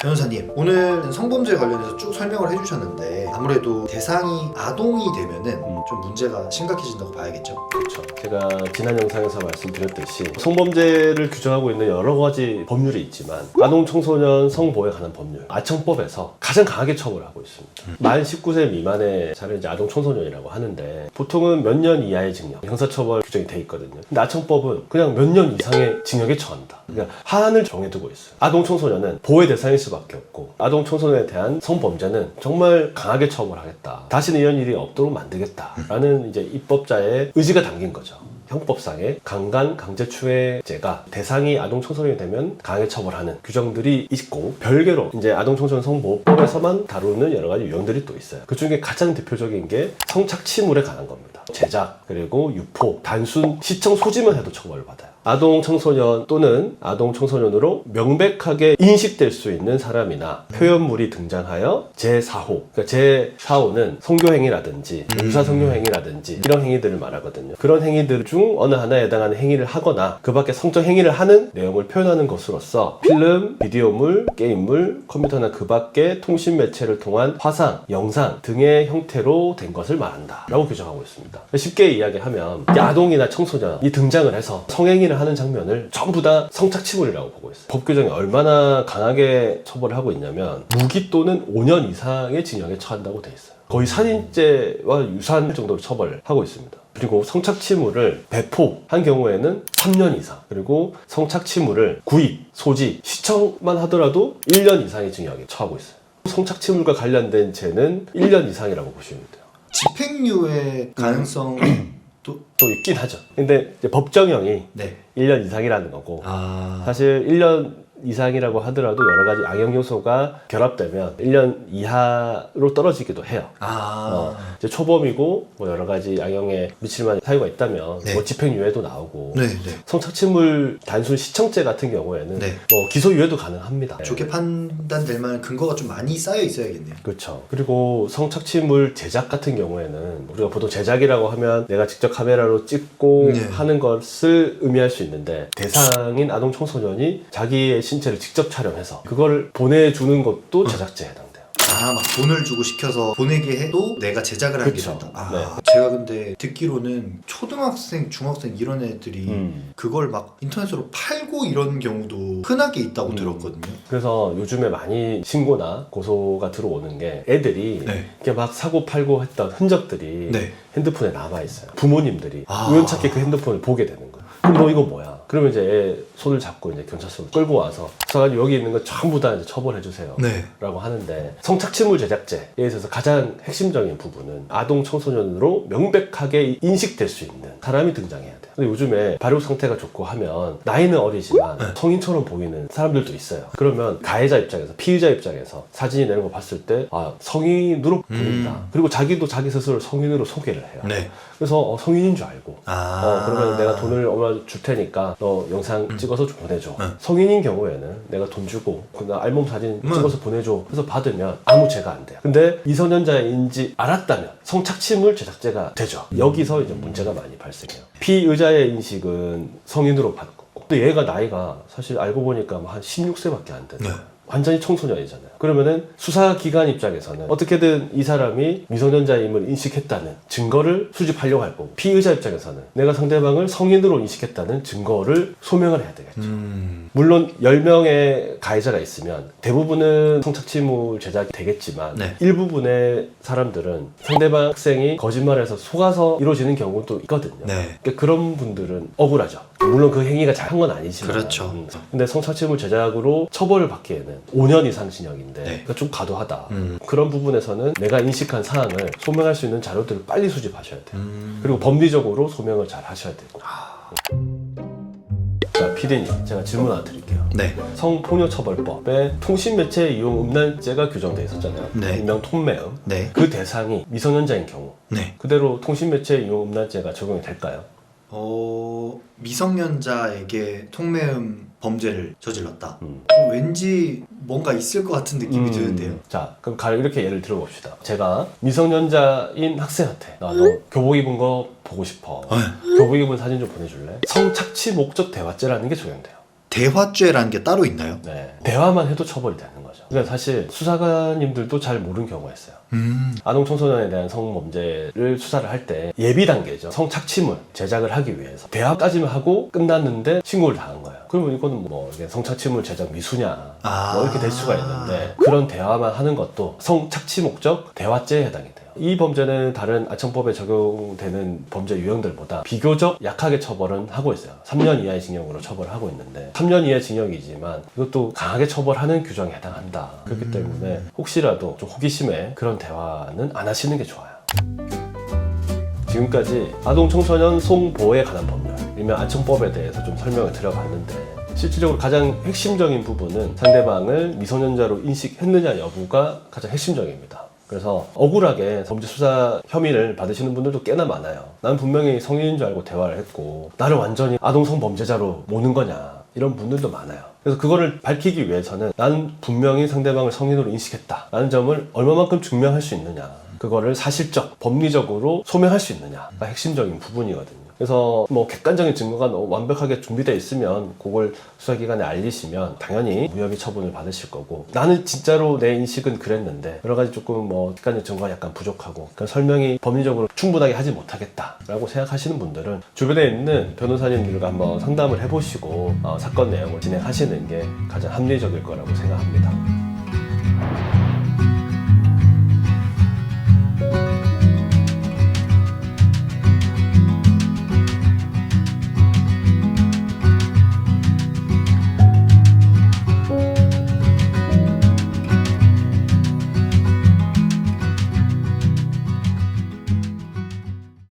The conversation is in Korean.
변호사님, 오늘 성범죄 관련해서 쭉 설명을 해주셨는데 아무래도 대상이 아동이 되면은 좀 문제가 심각해진다고 봐야겠죠? 그렇죠. 제가 지난 영상에서 말씀드렸듯이 성범죄를 규정하고 있는 여러 가지 법률이 있지만 아동 청소년 성보호에 관한 법률 아청법에서 가장 강하게 처벌을 하고 있습니다. 만 19세 미만의 자를 이제 아동 청소년이라고 하는데 보통은 몇 년 이하의 징역, 형사처벌 규정이 돼 있거든요. 근데 아청법은 그냥 몇 년 이상의 징역에 처한다. 그러니까 하한을 정해두고 있어요. 아동 청소년은 보호의 대상일 수밖에 없고 아동 청소년에 대한 성범죄는 정말 강하게 처벌하겠다. 다시는 이런 일이 없도록 만들겠다라는 이제 입법자의 의지가 담긴 거죠. 형법상의 강간 강제추행죄가 대상이 아동 청소년이 되면 강하게 처벌하는 규정들이 있고 별개로 이제 아동 청소년 성보호법에서만 다루는 여러 가지 유형들이 또 있어요. 그 중에 가장 대표적인 게 성착취물에 관한 겁니다. 제작 그리고 유포 단순 시청 소지만 해도 처벌을 받아요. 아동 청소년 또는 아동 청소년으로 명백하게 인식될 수 있는 사람이나 표현물이 등장하여 제4호, 그러니까 제4호는 성교행위라든지 유사성교행위라든지 이런 행위들을 말하거든요. 그런 행위들 중 어느 하나에 해당하는 행위를 하거나 그 밖에 성적 행위를 하는 내용을 표현하는 것으로서 필름, 비디오물, 게임물, 컴퓨터나 그 밖의 통신 매체를 통한 화상, 영상 등의 형태로 된 것을 말한다 라고 규정하고 있습니다. 쉽게 이야기하면 아동이나 청소년이 등장을 해서 성행위를 하는 장면을 전부 다 성착취물이라고 보고 있어요. 법 규정이 얼마나 강하게 처벌을 하고 있냐면 무기 또는 5년 이상의 징역에 처한다고 돼 있어요. 거의 살인죄와 유사한 정도로 처벌하고 있습니다. 그리고 성착취물을 배포한 경우에는 3년 이상, 그리고 성착취물을 구입, 소지, 시청만 하더라도 1년 이상의 징역에 처하고 있어요. 성착취물과 관련된 죄는 1년 이상이라고 보시면 돼요. 집행유예 가능성 또 있긴 하죠. 근데 이제 법정형이 네. 1년 이상이라는 거고 사실 1년 이상이라고 하더라도 여러 가지 악영 요소가 결합되면 1년 이하로 떨어지기도 해요. 이제 초범이고 뭐 여러 가지 악영에 미칠 만한 사유가 있다면 네. 뭐 집행유예도 나오고 네, 네. 성착취물 단순 시청죄 같은 경우에는 네. 뭐 기소유예도 가능합니다. 좋게 판단될 만한 근거가 좀 많이 쌓여 있어야겠네요. 그렇죠. 그리고 성착취물 제작 같은 경우에는 우리가 보통 제작이라고 하면 내가 직접 카메라로 찍고 네. 하는 것을 의미할 수 있는데 대상인 아동 청소년이 자기의 신체를 직접 촬영해서 그걸 보내주는 것도 제작죄에 해당돼요. 막 돈을 주고 시켜서 보내게 해도 내가 제작을 하게 그쵸. 된다. 네. 제가 근데 듣기로는 초등학생, 중학생 이런 애들이 그걸 막 인터넷으로 팔고 이런 경우도 흔하게 있다고 들었거든요. 그래서 요즘에 많이 신고나 고소가 들어오는 게 애들이 네. 이렇게 막 사고 팔고 했던 흔적들이 네. 핸드폰에 남아있어요. 부모님들이 우연찮게 그 핸드폰을 보게 되는 거예요. 그럼 너 이거 뭐야? 그러면 이제 애 손을 잡고 이제 경찰서로 끌고 와서 그래가지고 여기 있는 거 전부 다 이제 처벌해 주세요. 네. 라고 하는데 성착취물 제작죄에 있어서 가장 핵심적인 부분은 아동 청소년으로 명백하게 인식될 수 있는 사람이 등장해야 돼요. 근데 요즘에 발육 상태가 좋고 하면 나이는 어리지만 성인처럼 보이는 사람들도 있어요. 그러면 가해자 입장에서 피의자 입장에서 사진이 내는 거 봤을 때 성인으로 보인다. 그리고 자기도 자기 스스로 성인으로 소개를 해요. 네. 그래서 성인인 줄 알고 그러면 내가 돈을 얼마 줄 테니까 너 영상 찍어서 좀 보내줘. 성인인 경우에는 내가 돈 주고 나 알몸 사진 찍어서 보내줘. 그래서 받으면 아무 죄가 안 돼요. 근데 미성년자인지 알았다면 성착취물 제작죄가 되죠. 여기서 이제 문제가 많이 발생해요. 피의자의 인식은 성인으로 받을 거고 근데 얘가 나이가 사실 알고 보니까 한 16세밖에 안 되는 거예요. 완전히 청소년이잖아요. 그러면은 수사기관 입장에서는 어떻게든 이 사람이 미성년자임을 인식했다는 증거를 수집하려고 할 거고 피의자 입장에서는 내가 상대방을 성인으로 인식했다는 증거를 소명을 해야 되겠죠. 물론 10명의 가해자가 있으면 대부분은 성착취물 제작이 되겠지만 일부분의 사람들은 상대방 학생이 거짓말해서 속아서 이루어지는 경우도 있거든요. 그러니까 그런 분들은 억울하죠. 물론 그 행위가 잘한 건 아니지만 그렇죠. 근데 성착취물 제작으로 처벌을 받기에는 5년 이상 징역인데 그러니까 좀 과도하다. 그런 부분에서는 내가 인식한 사안을 소명할 수 있는 자료들을 빨리 수집하셔야 돼요. 그리고 법리적으로 소명을 잘 하셔야 되고. 자, PD님, 제가 질문 하나 드릴게요. 네. 성폭력처벌법에 통신매체 이용 음란죄가 규정돼 있었잖아요. 네. 일명 톰매음. 네. 그 대상이 미성년자인 경우 네. 그대로 통신매체 이용 음란죄가 적용이 될까요? 미성년자에게 통매음 범죄를 저질렀다. 왠지 뭔가 있을 것 같은 느낌이 드는데요. 자, 그럼 이렇게 예를 들어봅시다. 제가 미성년자인 학생한테 너 교복 입은 거 보고 싶어. 교복 입은 사진 좀 보내줄래? 성착취 목적 대화죄라는 게 적용돼요. 대화죄라는 게 따로 있나요? 네. 대화만 해도 처벌이 되는 거죠. 그러니까 사실 수사관님들도 잘 모르는 경우가 있어요. 아동 청소년에 대한 성범죄를 수사를 할 때 예비 단계죠. 성착취물 제작을 하기 위해서 대화까지만 하고 끝났는데 신고를 당한 거예요. 그러면 이거는 뭐 이게 성착취물 제작 미수냐 뭐 이렇게 될 수가 있는데 그런 대화만 하는 것도 성착취 목적 대화죄에 해당이 돼요. 이 범죄는 다른 아청법에 적용되는 범죄 유형들보다 비교적 약하게 처벌은 하고 있어요. 3년 이하의 징역으로 처벌을 하고 있는데 3년 이하의 징역이지만 이것도 강하게 처벌하는 규정에 해당한다. 그렇기 때문에 혹시라도 좀 호기심에 그런 대화는 안 하시는 게 좋아요. 지금까지 아동 청소년 성보호에 관한 법률, 일명 아청법에 대해서 좀 설명을 드려봤는데 실질적으로 가장 핵심적인 부분은 상대방을 미성년자로 인식했느냐 여부가 가장 핵심적입니다. 그래서 억울하게 범죄 수사 혐의를 받으시는 분들도 꽤나 많아요. 난 분명히 성인인 줄 알고 대화를 했고 나를 완전히 아동 성범죄자로 모는 거냐 이런 분들도 많아요. 그래서 그거를 밝히기 위해서는 나는 분명히 상대방을 성인으로 인식했다 라는 점을 얼마만큼 증명할 수 있느냐, 그거를 사실적, 법리적으로 소명할 수 있느냐가 핵심적인 부분이거든요. 그래서 뭐 객관적인 증거가 너무 완벽하게 준비되어 있으면 그걸 수사기관에 알리시면 당연히 무혐의 처분을 받으실 거고, 나는 진짜로 내 인식은 그랬는데 여러 가지 조금 뭐 객관적 증거가 약간 부족하고 그러니까 설명이 법리적으로 충분하게 하지 못하겠다라고 생각하시는 분들은 주변에 있는 변호사님들과 한번 상담을 해보시고 사건 내용을 진행하시는 게 가장 합리적일 거라고 생각합니다.